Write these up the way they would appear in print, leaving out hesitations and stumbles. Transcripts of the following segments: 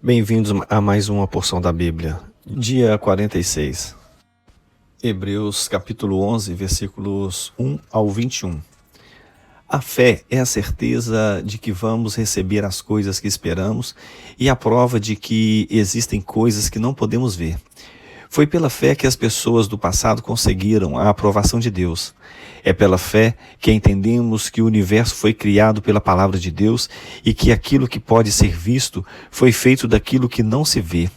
Bem-vindos a mais uma porção da Bíblia. Dia 46. Hebreus capítulo 11, versículos 1 ao 21. A fé é a certeza de que vamos receber as coisas que esperamos e a prova de que existem coisas que não podemos ver. Foi pela fé que as pessoas do passado conseguiram a aprovação de Deus. É pela fé que entendemos que o universo foi criado pela palavra de Deus e que aquilo que pode ser visto foi feito daquilo que não se vê.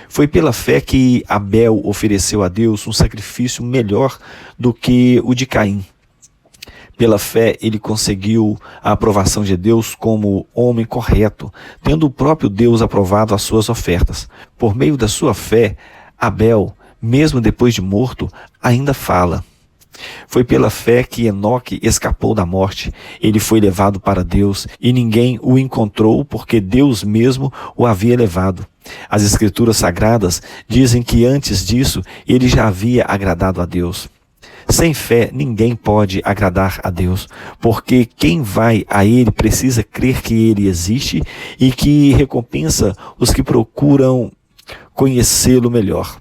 Foi pela fé que Abel ofereceu a Deus um sacrifício melhor do que o de Caim. Pela fé, ele conseguiu a aprovação de Deus como homem correto, tendo o próprio Deus aprovado as suas ofertas. Por meio da sua fé, Abel, mesmo depois de morto, ainda fala. Foi pela fé que Enoque escapou da morte. Ele foi levado para Deus e ninguém o encontrou porque Deus mesmo o havia levado. As Escrituras Sagradas dizem que antes disso ele já havia agradado a Deus. Sem fé, ninguém pode agradar a Deus, porque quem vai a Ele precisa crer que Ele existe e que recompensa os que procuram conhecê-lo melhor.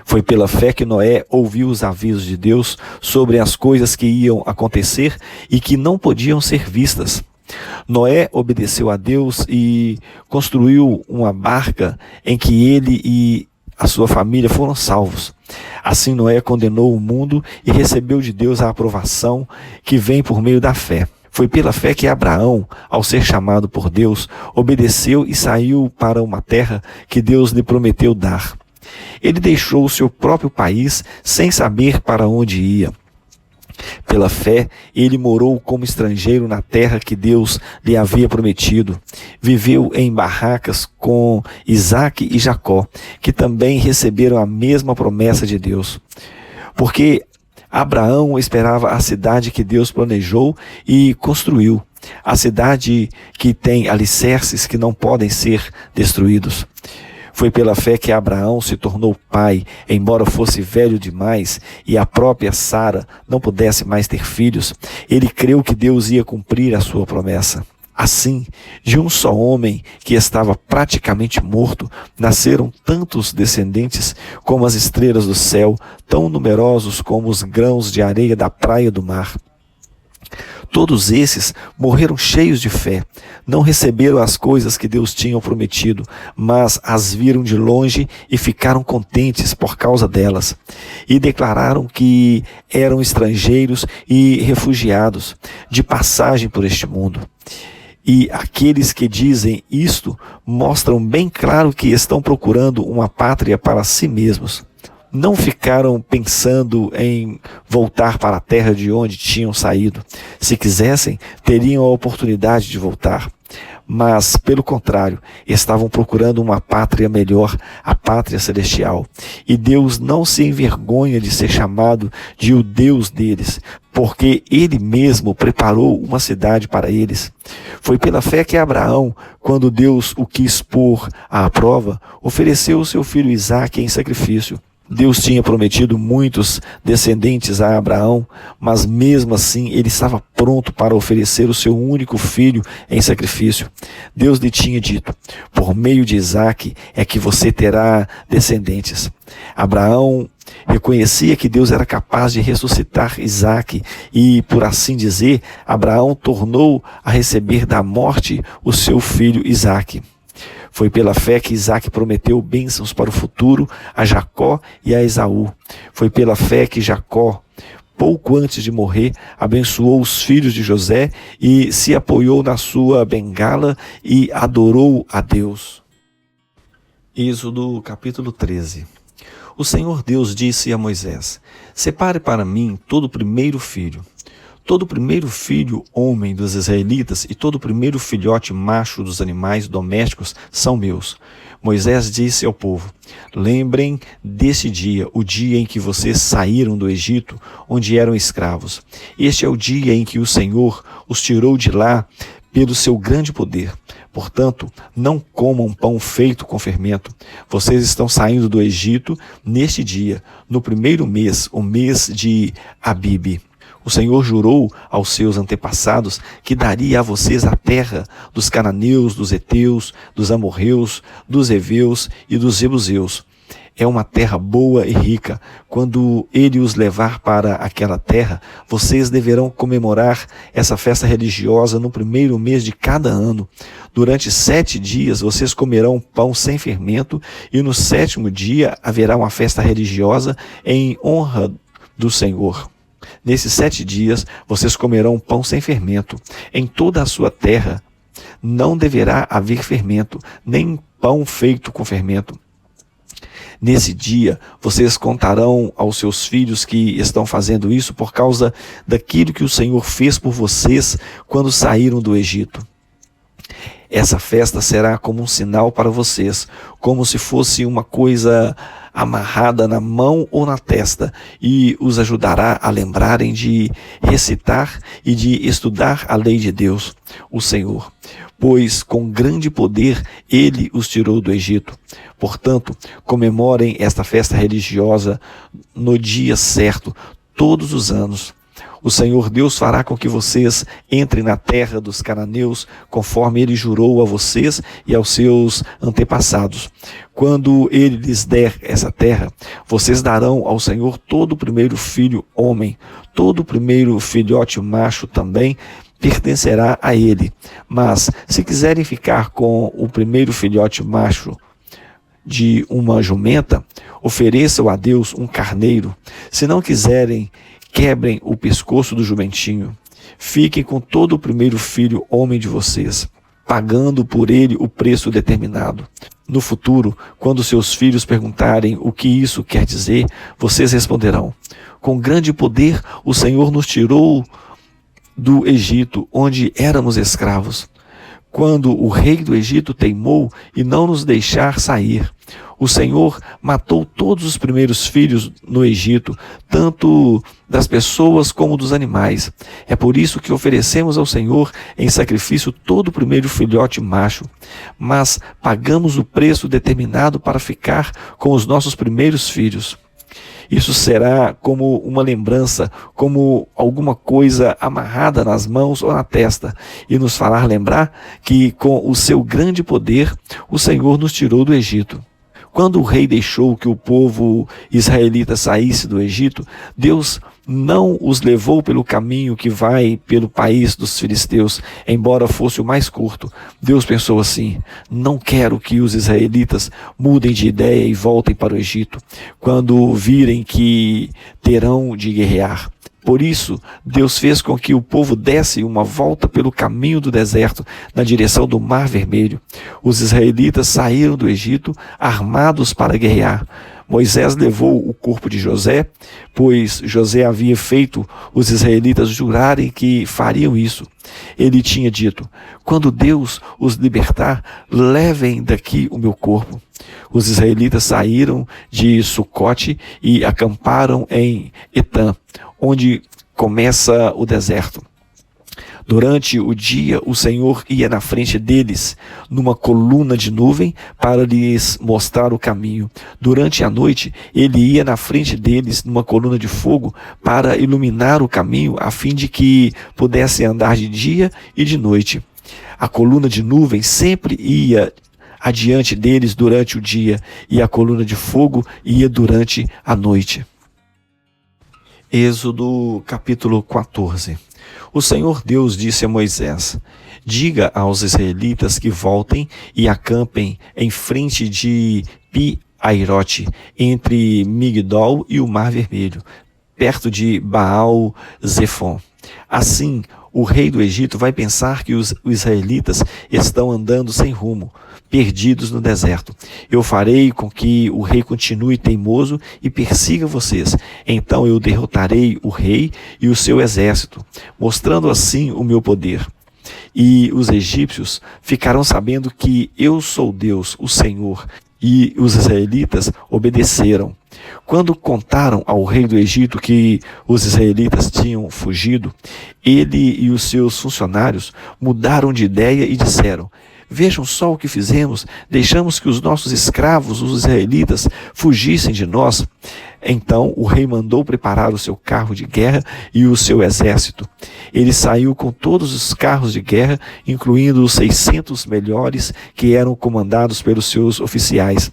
Foi pela fé que Noé ouviu os avisos de Deus sobre as coisas que iam acontecer e que não podiam ser vistas. Noé obedeceu a Deus e construiu uma barca em que ele e a sua família foram salvos. Assim Noé condenou o mundo e recebeu de Deus a aprovação que vem por meio da fé. Foi pela fé que Abraão, ao ser chamado por Deus, obedeceu e saiu para uma terra que Deus lhe prometeu dar. Ele deixou o seu próprio país sem saber para onde ia. Pela fé, ele morou como estrangeiro na terra que Deus lhe havia prometido. Viveu em barracas com Isaque e Jacó, que também receberam a mesma promessa de Deus. Porque Abraão esperava a cidade que Deus planejou e construiu, a cidade que tem alicerces que não podem ser destruídos. Foi pela fé que Abraão se tornou pai, embora fosse velho demais e a própria Sara não pudesse mais ter filhos. Ele creu que Deus ia cumprir a sua promessa. Assim, de um só homem que estava praticamente morto, nasceram tantos descendentes como as estrelas do céu, tão numerosos como os grãos de areia da praia do mar. Todos esses morreram cheios de fé. Não receberam as coisas que Deus tinha prometido, mas as viram de longe e ficaram contentes por causa delas. E declararam que eram estrangeiros e refugiados, de passagem por este mundo. E aqueles que dizem isto mostram bem claro que estão procurando uma pátria para si mesmos. Não ficaram pensando em voltar para a terra de onde tinham saído. Se quisessem, teriam a oportunidade de voltar. Mas, pelo contrário, estavam procurando uma pátria melhor, a pátria celestial. E Deus não se envergonha de ser chamado de o Deus deles, porque Ele mesmo preparou uma cidade para eles. Foi pela fé que Abraão, quando Deus o quis pôr à prova, ofereceu o seu filho Isaque em sacrifício. Deus tinha prometido muitos descendentes a Abraão, mas mesmo assim ele estava pronto para oferecer o seu único filho em sacrifício. Deus lhe tinha dito: por meio de Isaque é que você terá descendentes. Abraão reconhecia que Deus era capaz de ressuscitar Isaque e, por assim dizer, Abraão tornou a receber da morte o seu filho Isaque. Foi pela fé que Isaque prometeu bênçãos para o futuro a Jacó e a Esaú. Foi pela fé que Jacó, pouco antes de morrer, abençoou os filhos de José e se apoiou na sua bengala e adorou a Deus. Êxodo capítulo 13. O Senhor Deus disse a Moisés: separe para mim todo o primeiro filho. Todo o primeiro filho homem dos israelitas e todo o primeiro filhote macho dos animais domésticos são meus. Moisés disse ao povo: lembrem desse dia, o dia em que vocês saíram do Egito, onde eram escravos. Este é o dia em que o Senhor os tirou de lá pelo seu grande poder. Portanto, não comam pão feito com fermento. Vocês estão saindo do Egito neste dia, no primeiro mês, o mês de Abibe. O Senhor jurou aos seus antepassados que daria a vocês a terra dos cananeus, dos heteus, dos amorreus, dos heveus e dos jebuseus. É uma terra boa e rica. Quando ele os levar para aquela terra, vocês deverão comemorar essa festa religiosa no primeiro mês de cada ano. Durante 7 dias vocês comerão pão sem fermento, e no 7º dia haverá uma festa religiosa em honra do Senhor. Nesses 7 dias vocês comerão pão sem fermento. Em toda a sua terra não deverá haver fermento, nem pão feito com fermento. Nesse dia, vocês contarão aos seus filhos que estão fazendo isso por causa daquilo que o Senhor fez por vocês quando saíram do Egito. Essa festa será como um sinal para vocês, como se fosse uma coisa amarrada na mão ou na testa, e os ajudará a lembrarem de recitar e de estudar a lei de Deus, o Senhor. Pois com grande poder ele os tirou do Egito. Portanto, comemorem esta festa religiosa no dia certo, todos os anos. O Senhor Deus fará com que vocês entrem na terra dos cananeus, conforme ele jurou a vocês e aos seus antepassados. Quando ele lhes der essa terra, vocês darão ao Senhor todo o primeiro filho homem, todo o primeiro filhote macho também pertencerá a ele. Mas, se quiserem ficar com o primeiro filhote macho de uma jumenta, ofereçam a Deus um carneiro. Se não quiserem, quebrem o pescoço do jumentinho. Fiquem com todo o primeiro filho homem de vocês, pagando por ele o preço determinado. No futuro, quando seus filhos perguntarem o que isso quer dizer, vocês responderão: com grande poder o Senhor nos tirou do Egito, onde éramos escravos. Quando o rei do Egito teimou e não nos deixar sair, o Senhor matou todos os primeiros filhos no Egito, tanto das pessoas como dos animais. É por isso que oferecemos ao Senhor em sacrifício todo o primeiro filhote macho, mas pagamos o preço determinado para ficar com os nossos primeiros filhos. Isso será como uma lembrança, como alguma coisa amarrada nas mãos ou na testa, e nos fará lembrar que com o seu grande poder o Senhor nos tirou do Egito. Quando o rei deixou que o povo israelita saísse do Egito, Deus não os levou pelo caminho que vai pelo país dos filisteus, embora fosse o mais curto. Deus pensou assim: não quero que os israelitas mudem de ideia e voltem para o Egito, quando virem que terão de guerrear. Por isso, Deus fez com que o povo desse uma volta pelo caminho do deserto, na direção do Mar Vermelho. Os israelitas saíram do Egito armados para guerrear. Moisés levou o corpo de José, pois José havia feito os israelitas jurarem que fariam isso. Ele tinha dito: quando Deus os libertar, levem daqui o meu corpo. Os israelitas saíram de Sucote e acamparam em Etã, onde começa o deserto. Durante o dia, o Senhor ia na frente deles, numa coluna de nuvem, para lhes mostrar o caminho. Durante a noite, ele ia na frente deles, numa coluna de fogo, para iluminar o caminho, a fim de que pudessem andar de dia e de noite. A coluna de nuvem sempre ia adiante deles durante o dia, e a coluna de fogo ia durante a noite. Êxodo capítulo 14. O Senhor Deus disse a Moisés: diga aos israelitas que voltem e acampem em frente de Pi-Airote, entre Migdol e o Mar Vermelho, perto de Baal-Zefon. Assim, o rei do Egito vai pensar que os israelitas estão andando sem rumo, perdidos no deserto. Eu farei com que o rei continue teimoso e persiga vocês. Então eu derrotarei o rei e o seu exército, mostrando assim o meu poder. E os egípcios ficarão sabendo que eu sou Deus, o Senhor. E os israelitas obedeceram. Quando contaram ao rei do Egito que os israelitas tinham fugido, ele e os seus funcionários mudaram de ideia e disseram: vejam só o que fizemos, deixamos que os nossos escravos, os israelitas, fugissem de nós. Então o rei mandou preparar o seu carro de guerra e o seu exército. Ele saiu com todos os carros de guerra, incluindo os 600 melhores, que eram comandados pelos seus oficiais.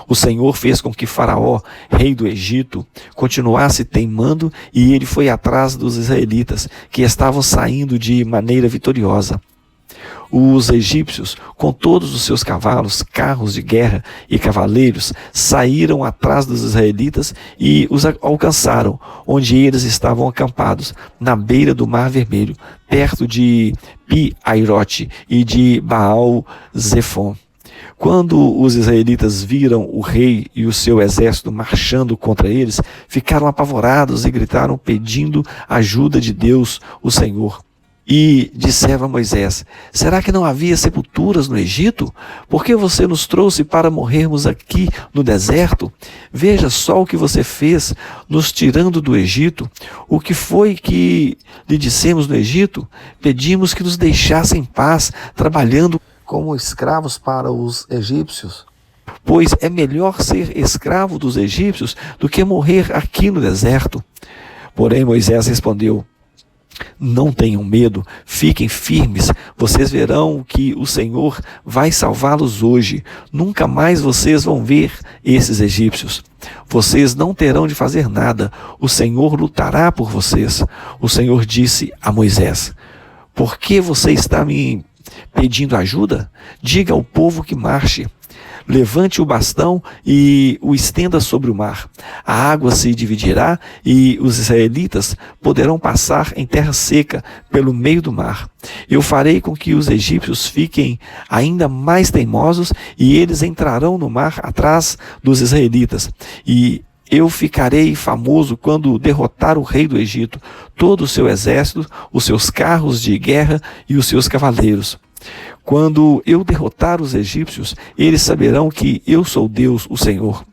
O Senhor fez com que Faraó, rei do Egito, continuasse teimando, e ele foi atrás dos israelitas, que estavam saindo de maneira vitoriosa. Os egípcios, com todos os seus cavalos, carros de guerra e cavaleiros, saíram atrás dos israelitas e os alcançaram, onde eles estavam acampados, na beira do Mar Vermelho, perto de Pi-Airote e de Baal-Zefon. Quando os israelitas viram o rei e o seu exército marchando contra eles, ficaram apavorados e gritaram pedindo ajuda de Deus, o Senhor. E disseram a Moisés: será que não havia sepulturas no Egito? Por que você nos trouxe para morrermos aqui no deserto? Veja só o que você fez, nos tirando do Egito. O que foi que lhe dissemos no Egito? Pedimos que nos deixasse em paz, trabalhando como escravos para os egípcios. Pois é melhor ser escravo dos egípcios do que morrer aqui no deserto. Porém Moisés respondeu: não tenham medo, fiquem firmes, vocês verão que o Senhor vai salvá-los hoje. Nunca mais vocês vão ver esses egípcios. Vocês não terão de fazer nada, o Senhor lutará por vocês. O Senhor disse a Moisés: por que você está me pedindo ajuda? Diga ao povo que marche. Levante o bastão e o estenda sobre o mar. A água se dividirá e os israelitas poderão passar em terra seca pelo meio do mar. Eu farei com que os egípcios fiquem ainda mais teimosos e eles entrarão no mar atrás dos israelitas. E eu ficarei famoso quando derrotar o rei do Egito, todo o seu exército, os seus carros de guerra e os seus cavaleiros. Quando eu derrotar os egípcios, eles saberão que eu sou Deus, o Senhor.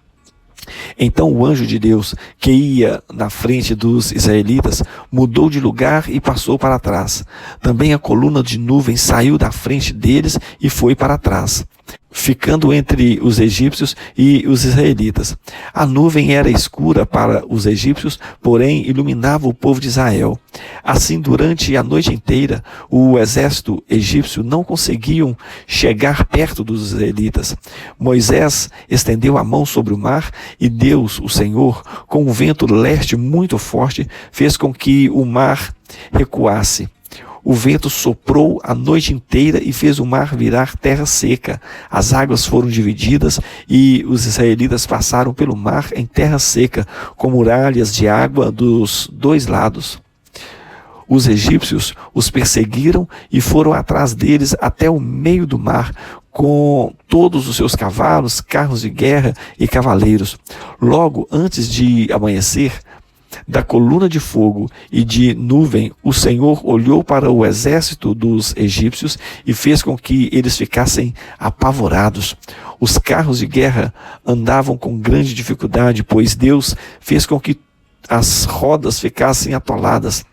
Então o anjo de Deus, que ia na frente dos israelitas, mudou de lugar e passou para trás. Também a coluna de nuvem saiu da frente deles e foi para trás, ficando entre os egípcios e os israelitas. A nuvem era escura para os egípcios, porém iluminava o povo de Israel. Assim, durante a noite inteira, o exército egípcio não conseguiam chegar perto dos israelitas. Moisés estendeu a mão sobre o mar e Deus, o Senhor, com um vento leste muito forte, fez com que o mar recuasse. O vento soprou a noite inteira e fez o mar virar terra seca. As águas foram divididas e os israelitas passaram pelo mar em terra seca, com muralhas de água dos dois lados. Os egípcios os perseguiram e foram atrás deles até o meio do mar, com todos os seus cavalos, carros de guerra e cavaleiros. Logo antes de amanhecer, da coluna de fogo e de nuvem, o Senhor olhou para o exército dos egípcios e fez com que eles ficassem apavorados. Os carros de guerra andavam com grande dificuldade, pois Deus fez com que as rodas ficassem atoladas.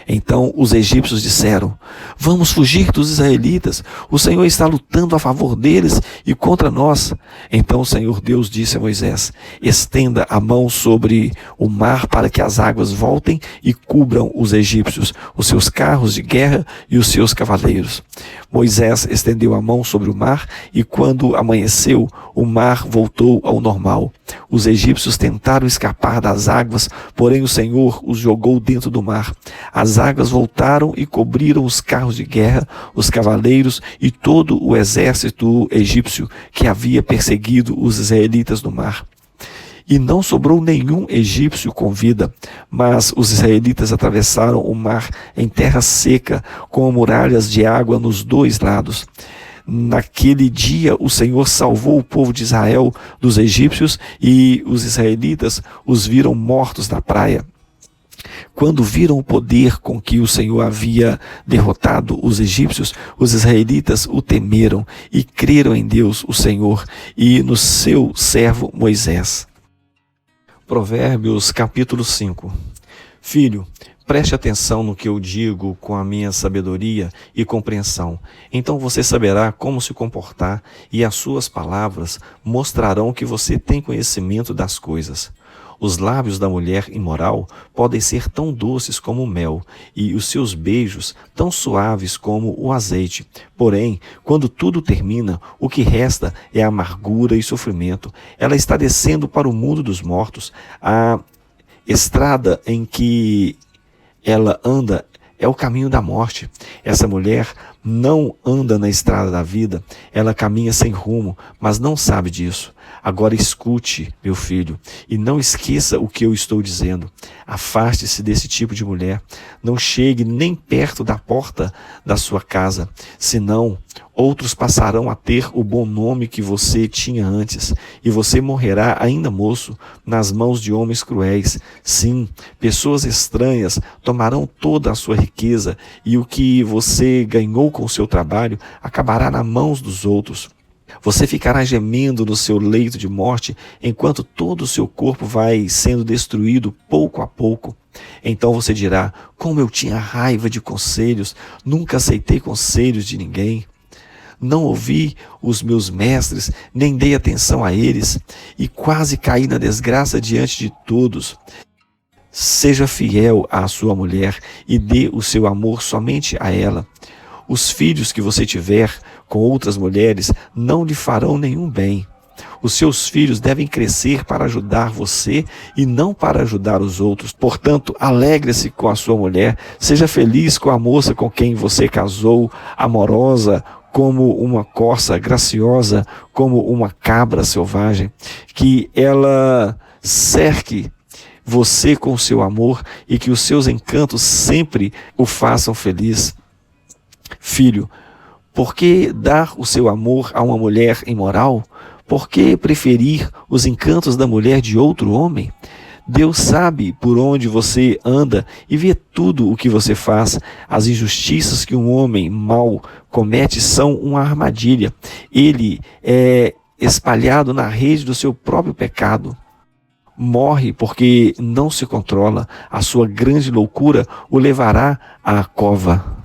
Então os egípcios disseram: vamos fugir dos israelitas, o Senhor está lutando a favor deles e contra nós. Então o Senhor Deus disse a Moisés: estenda a mão sobre o mar para que as águas voltem e cubram os egípcios, os seus carros de guerra e os seus cavaleiros. Moisés estendeu a mão sobre o mar e quando amanheceu, o mar voltou ao normal. Os egípcios tentaram escapar das águas, porém o Senhor os jogou dentro do mar. As águas voltaram e cobriram os carros de guerra, os cavaleiros e todo o exército egípcio que havia perseguido os israelitas no mar. E não sobrou nenhum egípcio com vida, mas os israelitas atravessaram o mar em terra seca, com muralhas de água nos dois lados. Naquele dia o Senhor salvou o povo de Israel dos egípcios e os israelitas os viram mortos na praia. Quando viram o poder com que o Senhor havia derrotado os egípcios, os israelitas o temeram e creram em Deus, o Senhor, e no seu servo Moisés. Provérbios capítulo 5. Filho, Preste atenção no que eu digo com a minha sabedoria e compreensão. Então você saberá como se comportar e as suas palavras mostrarão que você tem conhecimento das coisas. Os lábios da mulher imoral podem ser tão doces como o mel e os seus beijos tão suaves como o azeite. Porém, quando tudo termina, o que resta é amargura e sofrimento. Ela está descendo para o mundo dos mortos. A estrada em que ela anda é o caminho da morte. Essa mulher não anda na estrada da vida, ela caminha sem rumo, mas não sabe disso. Agora escute, meu filho, e não esqueça o que eu estou dizendo. Afaste-se desse tipo de mulher. Não chegue nem perto da porta da sua casa, senão outros passarão a ter o bom nome que você tinha antes, e você morrerá ainda moço nas mãos de homens cruéis. Sim, pessoas estranhas tomarão toda a sua riqueza, e o que você ganhou com o seu trabalho acabará nas mãos dos outros. Você ficará gemendo no seu leito de morte, enquanto todo o seu corpo vai sendo destruído pouco a pouco. Então você dirá: como eu tinha raiva de conselhos, nunca aceitei conselhos de ninguém. Não ouvi os meus mestres, nem dei atenção a eles, e quase caí na desgraça diante de todos. Seja fiel à sua mulher e dê o seu amor somente a ela. Os filhos que você tiver com outras mulheres não lhe farão nenhum bem. Os seus filhos devem crescer para ajudar você e não para ajudar os outros. Portanto, alegre-se com a sua mulher, seja feliz com a moça com quem você casou, amorosa como uma corça, graciosa como uma cabra selvagem. Que ela cerque você com o seu amor e que os seus encantos sempre o façam feliz. Filho, por que dar o seu amor a uma mulher imoral? Por que preferir os encantos da mulher de outro homem? Deus sabe por onde você anda e vê tudo o que você faz. As injustiças que um homem mau comete são uma armadilha. Ele é espalhado na rede do seu próprio pecado. Morre porque não se controla. A sua grande loucura o levará à cova.